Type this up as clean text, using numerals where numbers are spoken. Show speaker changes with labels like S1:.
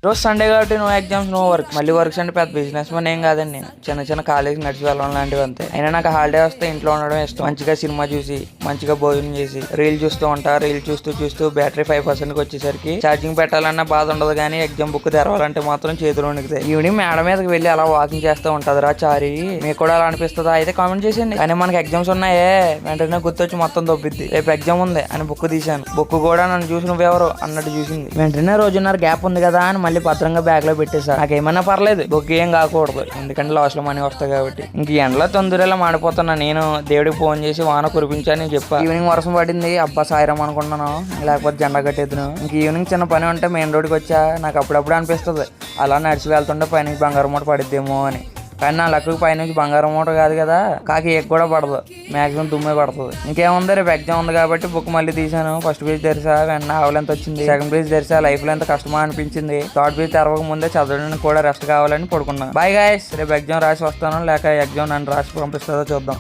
S1: రోజు సండే కాబట్టి no exams no work. మళ్ళీ వర్క్స్ అంటే పెద్ద బిజినెస్ మన ఏం కాదండి. నేను చిన్న చిన్న కాలేజీకి నడిచి వెళ్ళడం లాంటివి అంతే. అయినా నాకు హాలిడే వస్తే ఇంట్లో ఉండడం ఇష్టం. మంచిగా సినిమా చూసి మంచిగా భోజనం చేసి రీల్ చూస్తూ ఉంటా. రీల్ చూస్తూ బ్యాటరీ 5% వచ్చేసరికి ఛార్జింగ్ పెట్టాలన్నా బాధ ఉండదు. కానీ ఎగ్జామ్ బుక్ తెరవాలంటే మాత్రం చేతిలో వణుకుతాయి. ఈవినింగ్ మేడ మీదకి వెళ్ళి అలా వాకింగ్ చేస్తూ ఉంటదిరా చారి. మీకు కూడా అలా అనిపిస్తుందా? అయితే కామెంట్ చేసేయండి. కానీ మనకి ఎగ్జామ్స్ ఉన్నాయే వెంటనే గుర్తొచ్చి మొత్తం దొబ్బిద్ది. రేపు ఎగ్జామ్ ఉంది అని బుక్ తీశాను. బుక్ కూడా నన్ను చూసి నువ్వెవరు అన్నట్టు చూసింది. వెంటనే రోజున్నర గ్యాప్ ఉంది కదా అని మళ్ళీ భద్రంగా బ్యాగ్ లో పెట్టేసా. నాకేమన్నా పర్లేదు, బుక్ ఏం కాకూడదు, ఎందుకంటే లాస్ట్ లో మనీ వస్తాయి కాబట్టి. ఇంక ఎండలో తొందరలా మాడిపోతున్నా. నేను దేవుడికి ఫోన్ చేసి వాన కురిపించాను చెప్పా. ఈవినింగ్ వర్షం పడింది. అబ్బా సాయిరాం అనుకుంటున్నాను, లేకపోతే జెండా కట్టేద్దును. ఇంక ఈవినింగ్ చిన్న పని ఉంటే మెయిన్ రోడ్కి వచ్చా. నాకు అప్పుడప్పుడు అనిపిస్తుంది అలా నడిచి వెళ్తుంటే పైనుంచి బంగారం మూట పడిద్దేమో అని. కానీ నా లక్కకు పైనుంచి బంగారం మూట కాదు కదా, కాకి ఎగ్ కూడా పడదు, మాక్సిమం తుమ్మే పడుతుంది. ఇంకేముంది, రేపు ఎగ్జామ్ ఉంది కాబట్టి బుక్ మళ్ళీ తీసాను. ఫస్ట్ పేజ్ తెరిసా, వెంటనే ఆవలెంత వచ్చింది. సెకండ్ పేజ్ తెరిసా, లైఫ్ లో ఎంత కష్టమా అనిపించింది. థర్డ్ పేజ్ తెరవక ముందే చదవడానికి కూడా రెస్ట్ కావాలని పడుకున్నా. బాయ్ గాయ్స్, రేపు ఎగ్జామ్ రాసి వస్తాను, లేక ఎగ్జామ్ నన్ను రాసి పంపిస్తుందో చూద్దాం.